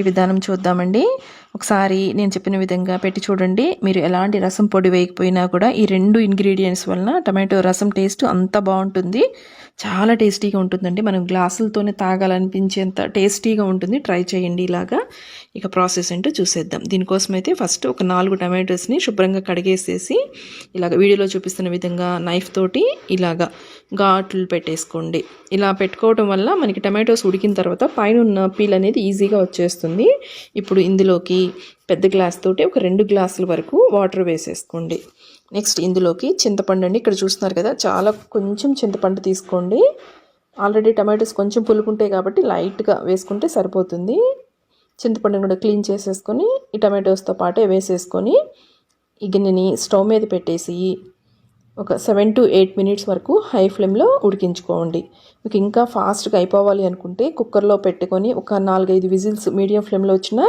విధానం చూద్దామండి. ఒకసారి నేను చెప్పిన విధంగా పెట్టి చూడండి. మీరు ఎలాంటి రసం పొడి వేయకపోయినా కూడా ఈ 2 ఇంగ్రీడియంట్స్ వలన టమాటో రసం టేస్ట్ అంత బాగుంటుంది. చాలా టేస్టీగా ఉంటుందండి. మనం గ్లాసులతోనే తాగాలనిపించేంత టేస్టీగా ఉంటుంది. ట్రై చేయండి ఇలాగా. ఇక ప్రాసెస్ ఏంటో చూసేద్దాం. దీనికోసం అయితే ఫస్ట్ ఒక 4 టమాటోస్ని శుభ్రంగా కడిగేసేసి ఇలాగ వీడియోలో చూపిస్తున్న విధంగా నైఫ్ తోటి ఇలాగా ఘాట్లు పెట్టేసుకోండి. ఇలా పెట్టుకోవడం వల్ల మనకి టమాటోస్ ఉడికిన తర్వాత పైన ఉన్న పీల్ అనేది ఈజీగా వచ్చేస్తుంది. ఇప్పుడు ఇందులోకి పెద్ద గ్లాస్ తోటి ఒక 2 గ్లాసుల వరకు వాటర్ వేసేసుకోండి. నెక్స్ట్ ఇందులోకి చింతపండు అండి. ఇక్కడ చూస్తున్నారు కదా, చాలా కొంచెం చింతపండు తీసుకోండి. ఆల్రెడీ టమాటోస్ కొంచెం పులుపు ఉంటాయి కాబట్టి లైట్గా వేసుకుంటే సరిపోతుంది. చింతపండుని కూడా క్లీన్ చేసేసుకొని ఈ టమాటోస్తో పాటే వేసేసుకొని ఈ గిన్నెని స్టవ్ మీద పెట్టేసి ఒక 7 to 8 మినిట్స్ వరకు హై ఫ్లేమ్లో ఉడికించుకోండి. మీకు ఇంకా ఫాస్ట్గా అయిపోవాలి అనుకుంటే కుక్కర్లో పెట్టుకొని ఒక 4-5 విజిల్స్ మీడియం ఫ్లేమ్లో వచ్చినా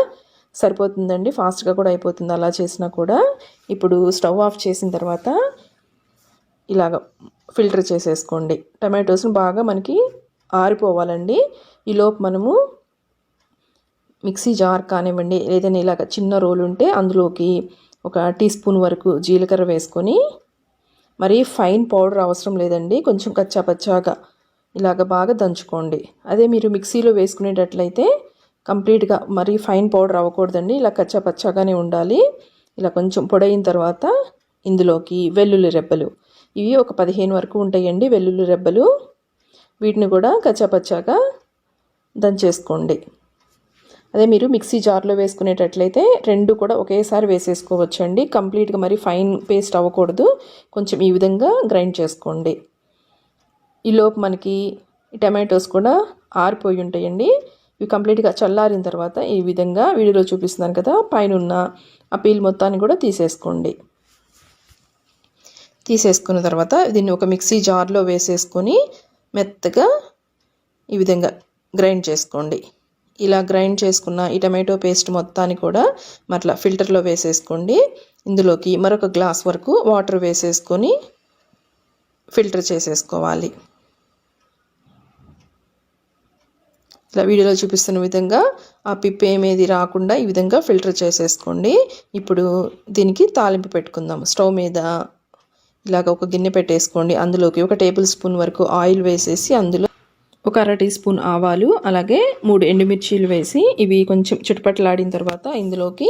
సరిపోతుందండి. ఫాస్ట్గా కూడా అయిపోతుంది అలా చేసినా కూడా. ఇప్పుడు స్టవ్ ఆఫ్ చేసిన తర్వాత ఇలాగ ఫిల్టర్ చేసేసుకోండి. టమాటోస్ని బాగా మనకి ఆరిపోవాలండి. ఈలోపు మనము మిక్సీ జార్ కానివ్వండి, ఏదైనా ఇలాగ చిన్న రోలు ఉంటే అందులోకి ఒక టీ స్పూన్ వరకు జీలకర్ర వేసుకొని, మరీ ఫైన్ పౌడర్ అవసరం లేదండి, కొంచెం కచ్చాపచ్చాగా ఇలాగ బాగా దంచుకోండి. అదే మీరు మిక్సీలో వేసుకునేటట్లయితే కంప్లీట్గా మరీ ఫైన్ పౌడర్ అవ్వకూడదండి, ఇలా కచ్చాపచ్చాగానే ఉండాలి. ఇలా కొంచెం పొడైన తర్వాత ఇందులోకి వెల్లుల్లి రెబ్బలు, ఇవి ఒక 15 వరకు ఉంటాయండి వెల్లుల్లి రెబ్బలు. వీటిని కూడా కచ్చాపచ్చాగా దంచేసుకోండి. అదే మీరు మిక్సీ జార్లో వేసుకునేటట్లయితే 2 కూడా ఒకేసారి వేసేసుకోవచ్చండి. కంప్లీట్గా మరి ఫైన్ పేస్ట్ అవ్వకూడదు, కొంచెం ఈ విధంగా గ్రైండ్ చేసుకోండి. ఈలోపు మనకి టమాటోస్ కూడా ఆరిపోయి ఉంటాయండి. ఇవి కంప్లీట్గా చల్లారిన తర్వాత ఈ విధంగా వీడియోలో చూపిస్తున్నాను కదా, పైన ఉన్న ఆ పీల్ మొత్తాన్ని కూడా తీసేసుకోండి. తీసేసుకున్న తర్వాత దీన్ని ఒక మిక్సీ జార్లో వేసేసుకొని మెత్తగా ఈ విధంగా గ్రైండ్ చేసుకోండి. ఇలా గ్రైండ్ చేసుకున్న ఈ టమాటో పేస్ట్ మొత్తాన్ని కూడా మరలా ఫిల్టర్లో వేసేసుకోండి. ఇందులోకి మరొక గ్లాస్ వరకు వాటర్ వేసేసుకొని ఫిల్టర్ చేసేసుకోవాలి. ఇలా వీడియోలో చూపిస్తున్న విధంగా ఆ పిప్పి ఏమేది రాకుండా ఈ విధంగా ఫిల్టర్ చేసేసుకోండి. ఇప్పుడు దీనికి తాలింపు పెట్టుకుందాం. స్టవ్ మీద ఇలాగ ఒక గిన్నె పెట్టేసుకోండి. అందులోకి ఒక టేబుల్ స్పూన్ వరకు ఆయిల్ వేసేసి అందులో ఒక 1/2 టీ స్పూన్ ఆవాలు, అలాగే 3 ఎండుమిర్చీలు వేసి ఇవి కొంచెం చుట్టుపట్లాడిన తర్వాత ఇందులోకి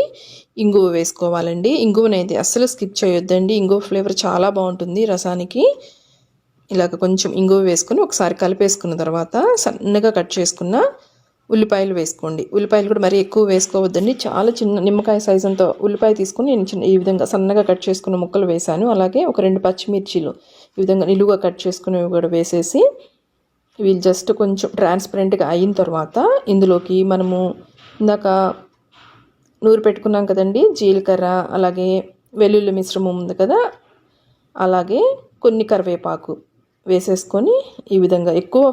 ఇంగువ వేసుకోవాలండి. ఇంగువనైతే అస్సలు స్కిప్ చేయొద్దండి, ఇంగువ ఫ్లేవర్ చాలా బాగుంటుంది రసానికి. ఇలాగ కొంచెం ఇంగువ వేసుకొని ఒకసారి కలిపేసుకున్న తర్వాత సన్నగా కట్ చేసుకున్న ఉల్లిపాయలు వేసుకోండి. ఉల్లిపాయలు కూడా మరీ ఎక్కువ వేసుకోవద్దండి, చాలా చిన్న నిమ్మకాయ సైజు అంత ఉల్లిపాయ తీసుకొని నేను ఈ విధంగా సన్నగా కట్ చేసుకున్న ముక్కలు వేసాను. అలాగే ఒక 2 పచ్చిమిర్చీలు ఈ విధంగా నిలువుగా కట్ చేసుకునేవి కూడా వేసేసి ఇవి జస్ట్ కొంచెం ట్రాన్స్పరెంట్గా అయిన తర్వాత ఇందులోకి మనము ఇందాక నూరు పెట్టుకున్నాం కదండి జీలకర్ర, అలాగే వెల్లుల్లి మిశ్రమం ఉంది కదా, అలాగే కొన్ని కరివేపాకు వేసేసుకొని ఈ విధంగా ఎక్కువ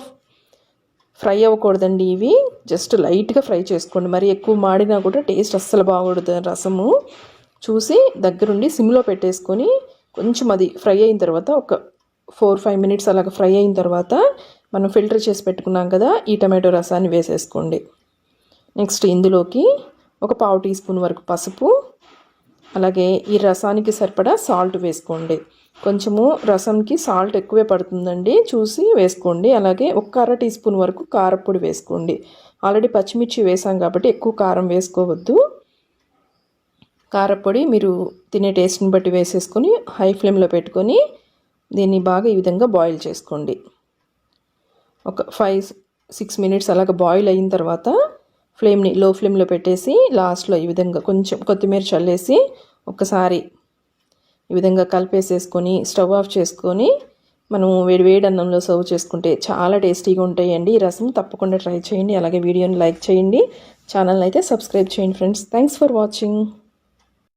ఫ్రై అవ్వకూడదండి, ఇవి జస్ట్ లైట్గా ఫ్రై చేసుకోండి. మరి ఎక్కువ మాడినా కూడా టేస్ట్ అస్సలు బాగూడదు. రసము చూసి దగ్గరుండి సిమ్లో పెట్టేసుకొని కొంచెం అది ఫ్రై అయిన తర్వాత ఒక 4-5 మినిట్స్ అలాగ ఫ్రై అయిన తర్వాత మనం ఫిల్టర్ చేసి పెట్టుకున్నాం కదా ఈ టమాటో రసాన్ని వేసేసుకోండి. నెక్స్ట్ ఇందులోకి ఒక 1/2 టీ స్పూన్ వరకు పసుపు, అలాగే ఈ రసానికి సరిపడా సాల్ట్ వేసుకోండి. కొంచెము రసంకి సాల్ట్ ఎక్కువే పడుతుందండి, చూసి వేసుకోండి. అలాగే ఒక 1/2 టీ స్పూన్ వరకు కారపొడి వేసుకోండి. ఆల్రెడీ పచ్చిమిర్చి వేసాం కాబట్టి ఎక్కువ కారం వేసుకోవద్దు. కారపొడి మీరు తినే టేస్ట్ని బట్టి వేసేసుకొని హై ఫ్లేమ్లో పెట్టుకొని దీన్ని బాగా ఈ విధంగా బాయిల్ చేసుకోండి. ఒక 5-6 మినిట్స్ అలాగ బాయిల్ అయిన తర్వాత ఫ్లేమ్ని లో ఫ్లేమ్లో పెట్టేసి లాస్ట్లో ఈ విధంగా కొంచెం కొత్తిమీర చల్లేసి ఒక్కసారి ఈ విధంగా కలిపేసేసుకొని స్టవ్ ఆఫ్ చేసుకొని మనం వేడి అన్నంలో సర్వ్ చేసుకుంటే చాలా టేస్టీగా ఉంటాయండి. ఈ రసం తప్పకుండా ట్రై చేయండి. అలాగే వీడియోని లైక్ చేయండి, ఛానల్ని అయితే సబ్స్క్రైబ్ చేయండి ఫ్రెండ్స్. Thanks for watching.